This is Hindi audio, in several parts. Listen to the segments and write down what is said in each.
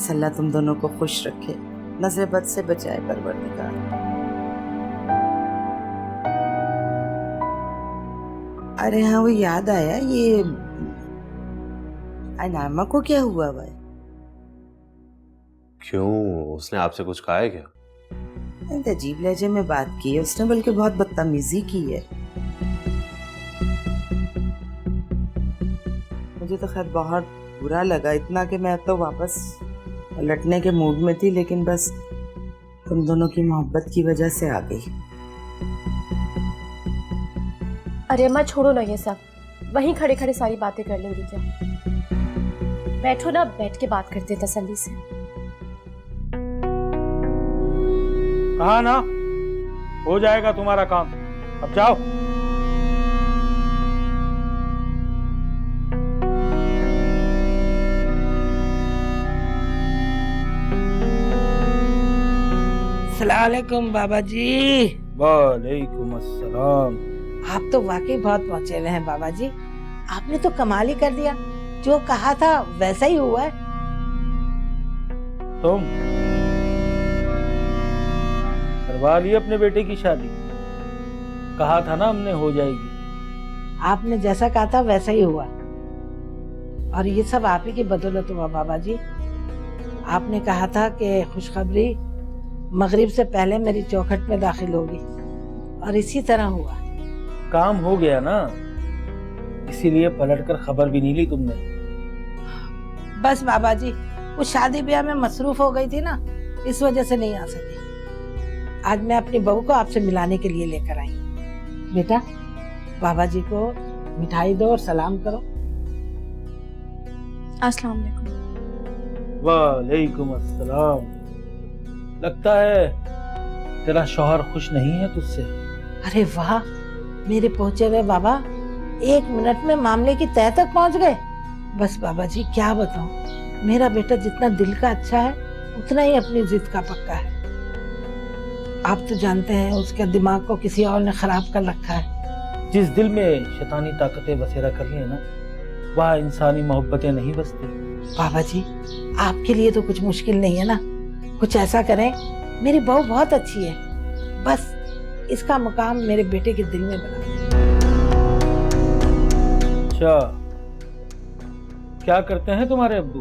बस अल्लाह तुम दोनों को खुश रखे, नज़र बद से बचाए परवरदिगार। अरे हाँ, वो याद आया, ये अनामा को क्या हुआ भाई? क्यों, उसने आपसे कुछ कहा है क्या? अजीब लहजे में बात की है उसने, बल्कि बहुत बदतमीजी की है। मुझे तो खैर बहुत बुरा लगा, इतना कि मैं तो वापस लौटने के मूड में थी, लेकिन बस तुम दोनों की मोहब्बत की वजह से आ गई। अरे अम्मा छोड़ो ना ये सब, वहीं खड़े खड़े सारी बातें कर लेंगे क्या? बैठो ना, बैठ के बात करते तसल्ली से। कहा ना, हो जाएगा तुम्हारा काम, अब जाओ। अस्सलामुअलैकुम बाबा जी। वालेकुम अस्सलाम। आप तो वाकई बहुत पहुंचे हुए हैं बाबा जी, आपने तो कमाल ही कर दिया, जो कहा था वैसा ही हुआ है। तुम करवा ली अपने बेटे की शादी? कहा था ना हमने हो जाएगी। आपने जैसा कहा था वैसा ही हुआ, और ये सब आप ही की बदौलत हुआ बाबा जी। आपने कहा था कि खुशखबरी मगरिब से पहले मेरी चौखट में दाखिल होगी, और इसी तरह हुआ। काम हो गया ना, इसीलिए पलटकर खबर भी नहीं ली तुमने। बस बाबा जी, वो शादी ब्याह में मसरूफ हो गई थी ना, इस वजह से नहीं आ सकी। आज मैं अपनी बहू को आपसे मिलाने के लिए लेकर आई। बेटा, बाबा जी को मिठाई दो और सलाम करो। अस्सलाम वालेकुम। वालेकुम अस्सलाम। लगता है तेरा शौहर खुश नहीं है तुझसे। अरे वाह, मेरे पहुंचे हुए बाबा 1 मिनट में मामले की तह तक पहुंच गए। बस बाबा जी क्या बताऊं, मेरा बेटा जितना दिल का अच्छा है उतना ही अपनी जिद का पक्का है। आप तो जानते हैं उसके दिमाग को किसी और ने खराब कर रखा है। जिस दिल में शैतानी ताकतें बसेरा कर ली है ना, वह इंसानी मोहब्बतें नहीं बसती। बाबा जी, आपके लिए तो कुछ मुश्किल नहीं है ना, कुछ ऐसा करें, मेरी बहू बहुत अच्छी है, बस इसका मुकाम मेरे बेटे के दिल में बना दें। अच्छा, क्या करते हैं तुम्हारे अब्बू?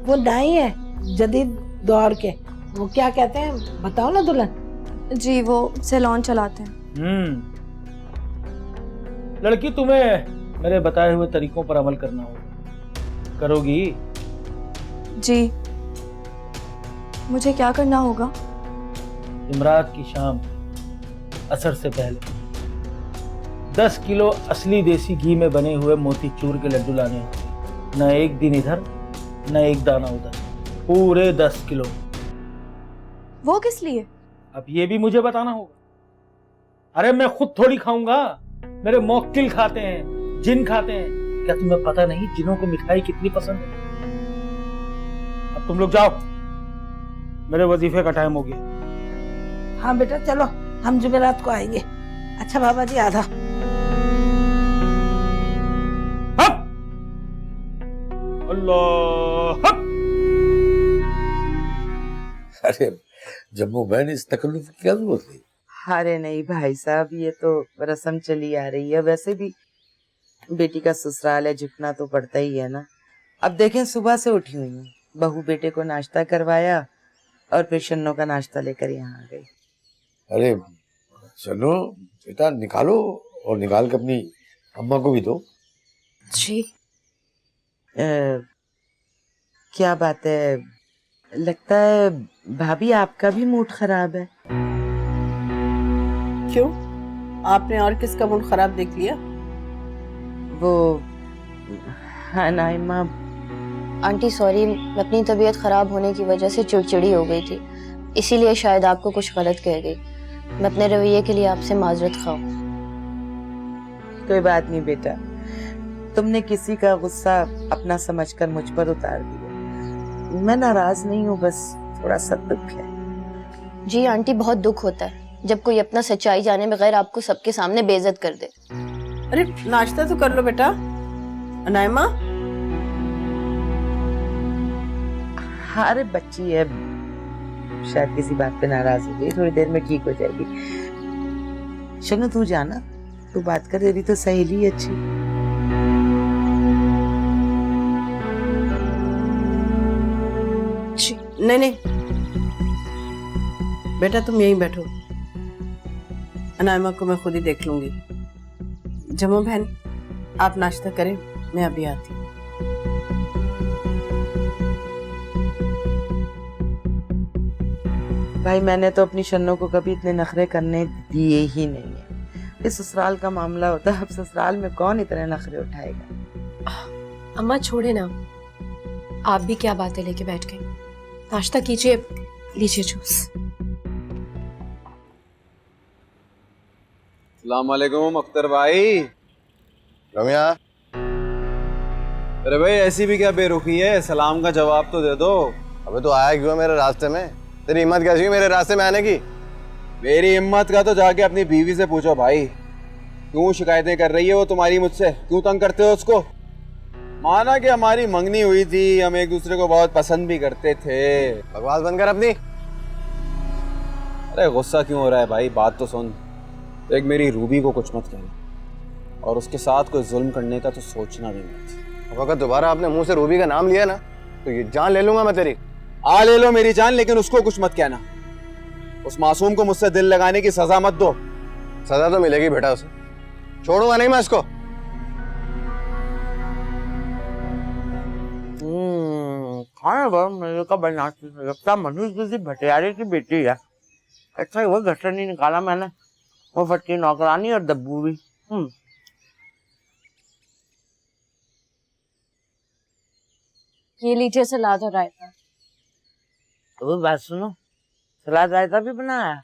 वो नाई है, जदीद दौर के। वो क्या कहते हैं बताओ ना दुल्हन? जी, वो सैलून चलाते हैं। लड़की, तुम्हें मेरे बताए हुए तरीकों पर अमल करना होगा, करोगी? जी। मुझे क्या करना होगा? इमरात की शाम असर से पहले 10 किलो असली देसी घी में बने हुए मोतीचूर के लड्डू लाने होंगे। न एक दिन इधर न एक दाना उधर, पूरे 10 किलो। वो किस लिए? अब ये भी मुझे बताना होगा? अरे मैं खुद थोड़ी खाऊंगा, मेरे मौक्किल खाते हैं, जिन खाते हैं। क्या तुम्हें पता नहीं जिनों को मिठाई कितनी पसंद है? अब तुम लोग जाओ, मेरे वजीफे का टाइम हो गया। हाँ बेटा चलो, हम जुमेरात को आएंगे। अच्छा बाबा जी, आधा। अल्लाह। अरे जम्मू बहन, इस तकल्लुफ की क्या जरूरत थी? अरे नहीं भाई साहब, ये तो रस्म चली आ रही है, वैसे भी बेटी का ससुराल है, झुकना तो पड़ता ही है ना। अब देखें, सुबह से उठी हुई हूँ, बहू बेटे को नाश्ता करवाया और फिर शन्नो का नाश्ता लेकर यहाँ आ गई। अरे चलो बेटा, निकालो और निकाल के अपनी अम्मा को भी दो। जी। क्या बात है, लगता है भाभी आपका भी मूड खराब है। क्यों, आपने और किसका मूड खराब देख लिया? वो हाँ नाइमा। आंटी सॉरी, मैं अपनी तबीयत खराब होने की वजह से चिड़चिड़ी हो गई थी, इसीलिए शायद आपको कुछ गलत कह गई। मैं अपने रवैये के लिए आपसे माजरत खाऊं। कोई बात नहीं बेटा, तुमने किसी का गुस्सा अपना समझकर मुझ पर उतार दिया। मैं नाराज नहीं हूँ, बस थोड़ा सा दुख है। जी आंटी, बहुत दुख होता है जब कोई अपना सच्चाई जाने बगैर आपको सबके सामने बेइज्जत कर दे। अरे नाश्ता तो कर लो बेटा। नाइमा। हाँ अरे बच्ची है, शायद किसी बात पे नाराज हो गई, थोड़ी देर में ठीक हो जाएगी। शनु तू जाना, तू बात कर, तेरी तो सहेली है अच्छी। नहीं नहीं बेटा, तुम यहीं बैठो, अनायमा को मैं खुद ही देख लूंगी। जम्मू बहन, आप नाश्ता करें, मैं अभी आती हूँ। भाई मैंने तो अपनी शन्नो को कभी इतने नखरे करने दिए ही नहीं है। इस ससुराल का मामला होता है, अब ससुराल में कौन इतने नखरे उठाएगा। अम्मा छोड़े ना, आप भी क्या बातें लेके बैठ गए। नाश्ता कीजिए, लीजिए जूस। अस्सलाम वालेकुम अख्तर भाई। रम्या, अरे भाई ऐसी भी क्या बेरुखी है, सलाम का जवाब तो दे दो। अबे तो आया क्यों मेरे रास्ते में? तेरी हिम्मत कैसी हुई मेरे रास्ते में आने की? मेरी हिम्मत का तो जाके अपनी बीवी से पूछो भाई, क्यों शिकायतें कर रही है वो तुम्हारी मुझसे, क्यों तंग करते हो उसको? माना कि हमारी मंगनी हुई थी, हम एक दूसरे को बहुत पसंद भी करते थे। बकवास बंद कर अपनी। अरे गुस्सा क्यों हो रहा है भाई, बात तो सुन। एक मेरी रूबी को कुछ मत कहना, और उसके साथ कोई जुल्म करने का तो सोचना भी मत। अगर दोबारा आपने मुंह से रूबी का नाम लिया ना तो ये जान ले लूंगा मैं तेरी। आ ले लो मेरी जान, लेकिन उसको कुछ मत कहना। उस मासूम को मुझसे दिल लगाने की सजा मत दो। सजा तो मिलेगी बेटा, उसे छोड़ूंगा नहीं मैं इसको। खाना बड़ा मजे का बना, लगता मनुष्य किसी भटियारे की बेटी है। अच्छा ही वो घर से नहीं निकाला मैंने, वो फटकी नौकरानी और दब्बू भी। ये लीजिए सलाद और रायता। तो बात सुनो, सलाद रायता भी बनाया।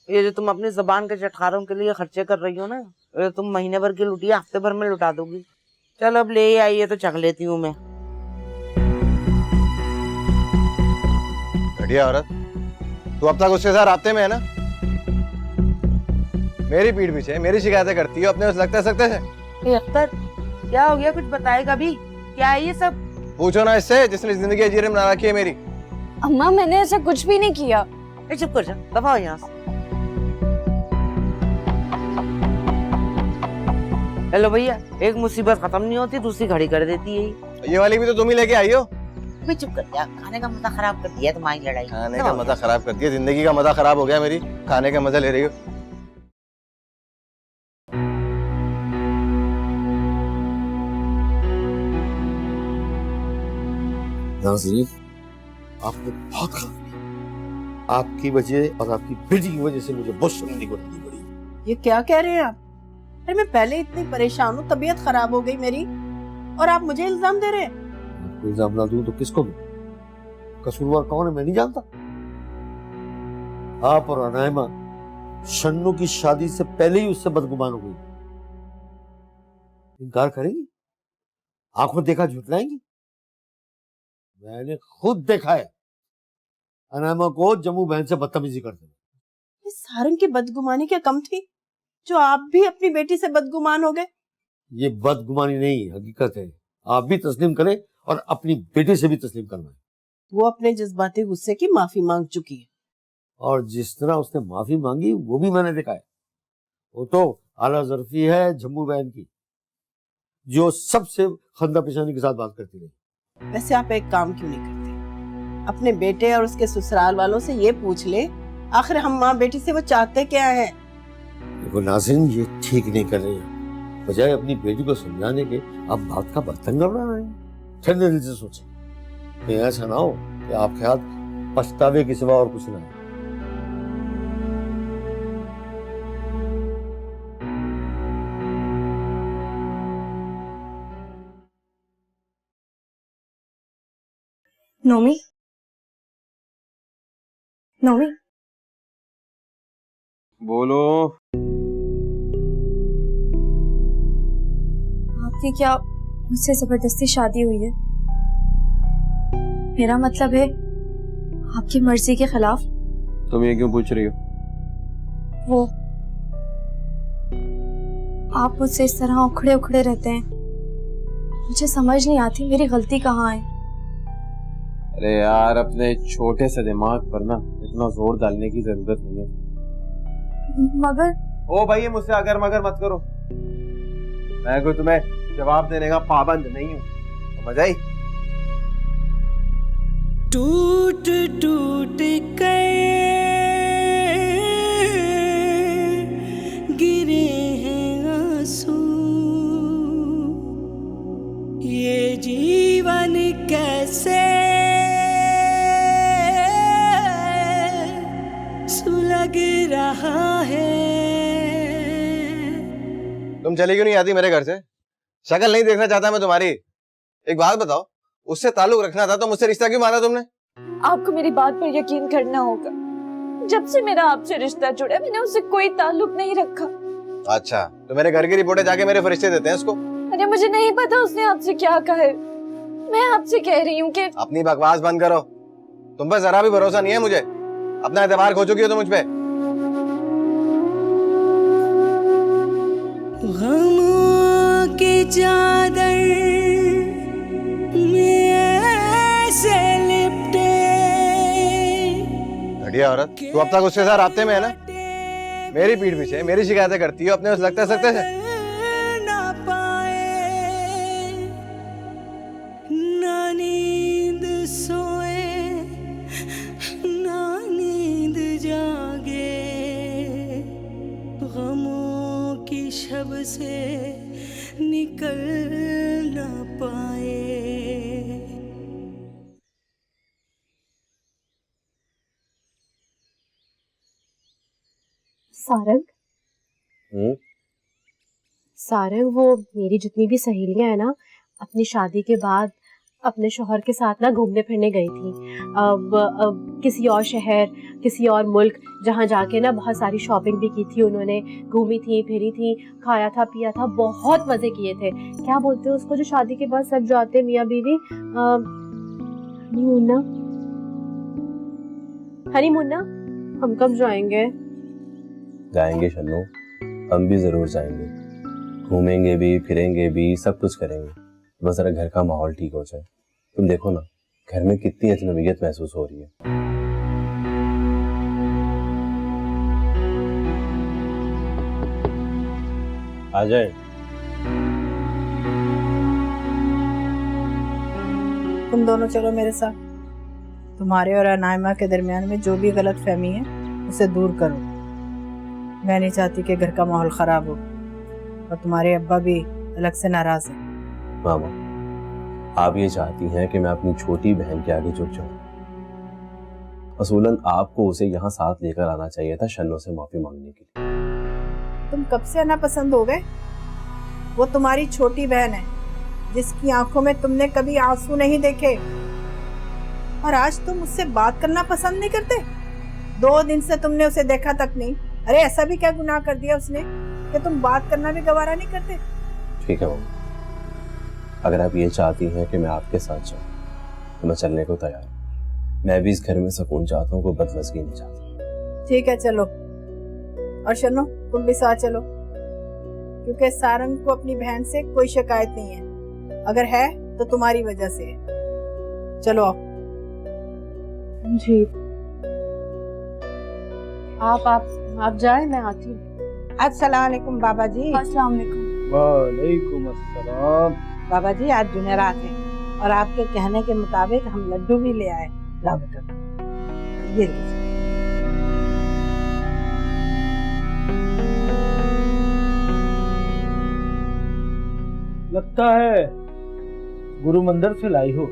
ये जो तुम अपनी जबान के चटखारों के लिए खर्चे कर रही हो ना, ये तुम महीने भर की लुटिया हफ्ते भर में लुटा दोगी। चलो अब ले आइए तो चख लेती हूँ मैं। घटिया औरत, तू अब तक उसके साथ रास्ते में है ना? मेरी पीठ पीछे मेरी शिकायतें करती है अपने उस लगते से। अख्तर क्या हो गया, कुछ बताएगा भी? क्या है ये सब? पूछो ना इससे जिसने जिंदगी अजीर में बना रखी है मेरी। अम्मा मैंने ऐसा कुछ भी नहीं किया। चुप कर जा, दफा हो यहाँ से। हेलो भैया, एक मुसीबत खत्म नहीं होती दूसरी खड़ी कर देती है। ये वाली भी तो तुम ही लेके आई हो। भी चुप कर जा, खाने का मजा खराब कर दिया तुम्हारी लड़ाई। खाने का मजा खराब कर दिया, जिंदगी का मजा खराब हो गया मेरी। खाने का मजा ले रही हो। नाज़रीन, आपने बहुत खराब किया। आपकी वजह और आपकी बेटी की वजह से मुझे बहुत शर्मिंदगी करनी पड़ी। ये क्या कह रहे हैं आप? अरे मैं पहले इतनी परेशान हूँ, तबीयत खराब हो गई मेरी, और आप मुझे इल्जाम दे रहे हैं? आपको इल्जाम ना दूं तो किसको दूं? कसूरवार कौन है मैं नहीं जानता। आप और अनायमा शन्नू की शादी से पहले ही उससे बदगुमान हो गई। इनकार करेंगी? आंखों देखा झुटलाएंगी? मैंने खुद देखा है अनायमा को जम्मू बहन से बदतमीजी करते। इस सारंग की बदगुमानी क्या कम थी जो आप भी अपनी बेटी से बदगुमान हो गए? ये बदगुमानी नहीं, हकीकत है। आप भी तस्लीम करें और अपनी बेटी से भी तस्लीम करवाएं। वो अपने जज्बाती गुस्से की माफी मांग चुकी है। और जिस तरह उसने माफी मांगी वो भी मैंने देखा है। वो तो आला ज़र्फी है जम्मू बहन की, जो सबसे खंदा पेशानी के साथ बात करती रही। वैसे आप एक काम क्यों नहीं करते, अपने बेटे और उसके ससुराल वालों से ये पूछ ले आखिर हम माँ बेटी से वो चाहते क्या हैं? देखो नाज़रीन, ये ठीक नहीं कर रही है। बजाय अपनी बेटी को समझाने के अब बात का बर्तन गड़बड़ा रहे हैं। ठंडे दिल से सोचें, कहीं ऐसा ना हो कि आपके हाथ पछतावे के सिवा और कुछ ना हो। नोमी, नोमी, बोलो। आपकी क्या मुझसे जबरदस्ती शादी हुई है? मेरा मतलब है आपकी मर्जी के खिलाफ। तुम ये क्यों पूछ रही हो? वो आप मुझसे इस तरह उखड़े उखड़े रहते हैं, मुझे समझ नहीं आती मेरी गलती कहाँ है। अरे यार अपने छोटे से दिमाग पर ना इतना जोर डालने की जरूरत नहीं है। मगर ओ भाई मुझसे अगर मगर मत करो, मैं कोई तुम्हें जवाब देने का पाबंद नहीं हूँ। समझ आई? टूट टूट कर गिरे हैं आंसू, ये जीवन कैसे सुलग रहा है। तुम चली क्यों नहीं आती मेरे घर से? शक्ल नहीं देखना चाहता मैं तुम्हारी। एक बात बताओ, उससे ताल्लुक रखना था तो मुझसे रिश्ता क्यों मारा तुमने? आपको मेरी बात पर यकीन करना होगा, जब से मेरा आपसे रिश्ता जुड़ा मैंने उससे कोई ताल्लुक नहीं रखा। अच्छा, तो मेरे घर की रिपोर्टें जाके मेरे फरिश्ते देते हैं उसको? अरे मुझे नहीं पता उसने आपसे क्या कहा है। मैं आपसे कह रही हूँ कि अपनी बकवास बंद करो। तुम पर जरा भी भरोसा नहीं है मुझे। अपना एतबार खो चुकी हो तुम मुझ पे। गमों की चादर में ऐसे लिपटे। घटिया औरत, तू अब तक उसके साथ राब्ते में है ना? मेरी पीठ पीछे मेरी शिकायतें करती हो अपने उस लगता सकते से। ना पाए ना नींद सोए ना नींद जागे, गमों की शब से निकल ना पाए। सारंग, सारंग वो मेरी जितनी भी सहेलियां हैं ना, अपनी शादी के बाद अपने शौहर के साथ ना घूमने फिरने गई थी। अब किसी और शहर, किसी और मुल्क, जहाँ जाके ना बहुत सारी शॉपिंग भी की थी उन्होंने, घूमी थी, फिरी थी, खाया था, पिया था, बहुत मजे किए थे। क्या बोलते हैं उसको जो शादी के बाद सब जाते मियाँ बीवी? हनीमून ना? हनीमून ना? हम कब जाएंगे? जाएंगे शन्नू, हम भी जरूर जाएंगे। घूमेंगे भी, फिरेंगे भी, सब कुछ करेंगे। बस जरा घर का माहौल ठीक हो जाए। तुम देखो ना, घर में कितनी अजनबियत महसूस हो रही है। आ जाए। तुम दोनों चलो मेरे साथ। तुम्हारे और अनायमा के दरमियान में जो भी गलत फहमी है उसे दूर करो। मैं नहीं चाहती कि घर का माहौल खराब हो और तुम्हारे अब्बा भी अलग से नाराज हैं। मामा, आप ये चाहती हैं कि मैं अपनी छोटी बहन के आगे झुक जाऊं। असूलन आपको उसे यहाँ साथ लेकर आना चाहिए था शन्नो से माफी मांगने के लिए। तुम कब से आना पसंद हो गए? वो तुम्हारी छोटी बहन है जिसकी आंखों में तुमने कभी आंसू नहीं देखे, और आज तुम उससे बात करना पसंद नहीं करते। 2 दिन से तुमने उसे देखा तक नहीं। अरे ऐसा भी क्या गुनाह कर दिया उसने कि तुम बात करना भी गवारा नहीं करते? ठीक है मामा, अगर आप ये चाहती हैं कि मैं आपके साथ जाऊं तो मैं चलने को तैयार हूँ। मैं भी इस घर में सुकून चाहता हूँ, कोई बदमज़गी नहीं चाहता। ठीक है चलो। और शनो, तुम भी साथ चलो, क्योंकि सारंग को अपनी बहन से कोई शिकायत नहीं है। अगर है तो तुम्हारी वजह से है। चलो आओ। जी आप जाए, मैं आती हूँ। अस्सलाम वालेकुम बाबा जी। अस्सलाम वालेकुम। वालेकुम अस्सलाम। बाबा जी आज जुमेरात है और आपके कहने के मुताबिक हम लड्डू भी ले आए। लाओ बेटा, ये लीजिए। लगता है गुरु मंदिर से लाई हो।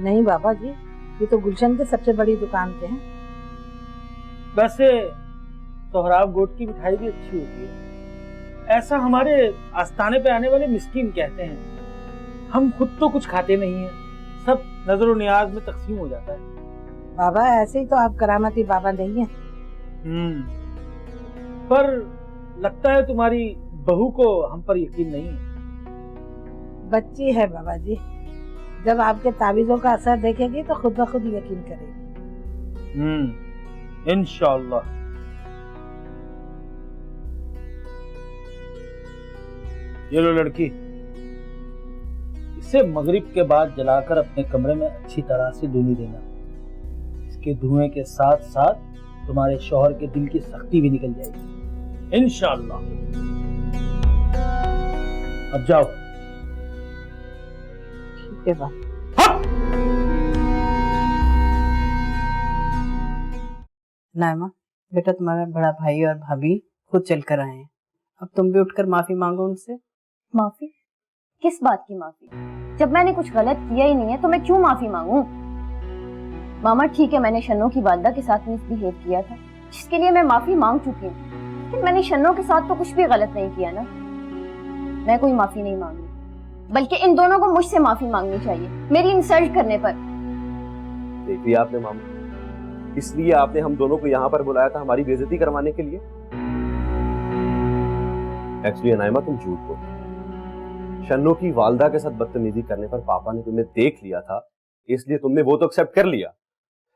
नहीं बाबा जी, ये तो गुलशन के सबसे बड़ी दुकान के हैं। वैसे सोहराब गोट की मिठाई भी अच्छी होती है, ऐसा हमारे आस्थाने पे आने वाले मिस्कीन कहते हैं। हम खुद तो कुछ खाते नहीं हैं, सब नजर नियाज में तकसीम हो जाता है। बाबा ऐसे ही तो आप करामती बाबा नहीं हैं। पर लगता है तुम्हारी बहू को हम पर यकीन नहीं है। बच्ची है बाबा जी, जब आपके ताबीजों का असर देखेगी तो खुद ब खुद यकीन करेगी। इंशाअल्लाह। ये लो लड़की, इसे मगरिब के बाद जलाकर अपने कमरे में अच्छी तरह से धुनी देना। इसके धुएं के साथ साथ तुम्हारे शौहर के दिल की सख्ती भी निकल जाएगी इंशाअल्लाह। अब जाओ। ठीक है बाबा। नायमा, बेटा तुम्हारा बड़ा भाई और भाभी खुद चल कर आए हैं। अब तुम भी उठकर माफी मांगो उनसे। माफी? किस बात की माफी? जब मैंने कुछ गलत किया ही नहीं है तो मैं क्यों माफी मांगू? मामा ठीक है, मैंने शन्नो की वालदा के साथ मिसबिहेव किया था, जिसके लिए मैं माफी मांग चुकी हूँ, लेकिन मैंने शन्नो के साथ तो कुछ भी गलत नहीं किया ना। मैं कोई माफी नहीं मांगी, बल्कि इन दोनों को मुझसे माफी मांगनी चाहिए मेरी इंसल्ट करने पर। देख लिया आपने मामा, इसलिए आपने हम दोनों को यहाँ पर बुलाया था हमारी बेइज्जती करवाने के लिए। एक्चुअली नाइमा, तुम झूठ बोल। शन्नो की वालदा के साथ बदतमीजी करने पर पापा ने तुम्हें देख लिया था, इसलिए तुमने वो तो एक्सेप्ट कर लिया,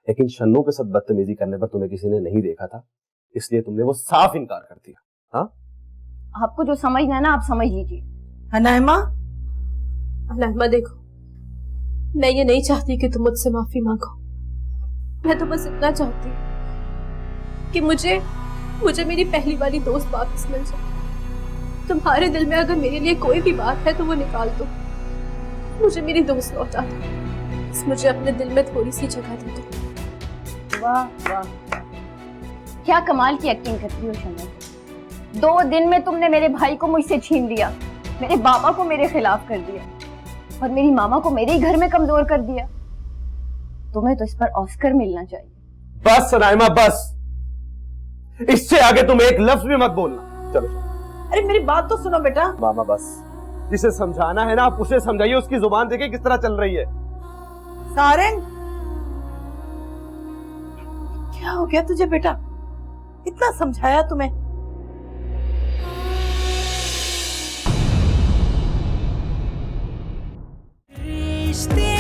लेकिन शन्नो के साथ बदतमीजी करने पर तुम्हें किसी ने नहीं देखा था, इसलिए तुमने वो साफ इनकार कर दिया। हाँ, आपको जो समझना है ना आप समझ लीजिए। नायमा, नायमा देखो, मैं ये नहीं चाहती कि तुम मुझसे माफी मांगो। मैं तो बस इतना चाहती हूँ कि मुझे मेरी पहली वाली दोस्त वापस मिल जाए। तुम्हारे दिल में अगर मेरे लिए कोई भी बात है तो वो निकाल दो, मुझे मेरी दोस्त लौटा दो, मुझे अपने दिल में थोड़ी सी जगह दे दो। वाह वाह, क्या कमाल की एक्टिंग करती हो शन्नो। 2 दिन में तुमने मेरे भाई को मुझसे छीन लिया, मेरे बाबा को मेरे खिलाफ कर दिया और मेरी मामा को मेरे ही घर में कमजोर कर दिया। तुम्हें तो इस पर ऑस्कर मिलना चाहिए। बस नाइमा बस, इससे आगे तुम एक लफ्ज भी मत बोलना। चलो। अरे मेरी बात तो सुनो बेटा। मामा बस, जिसे समझाना है ना आप उसे समझाइए, उसकी जुबान देखिए किस तरह चल रही है। सारंग, क्या हो गया तुझे बेटा? इतना समझाया तुम्हें। रिश्ते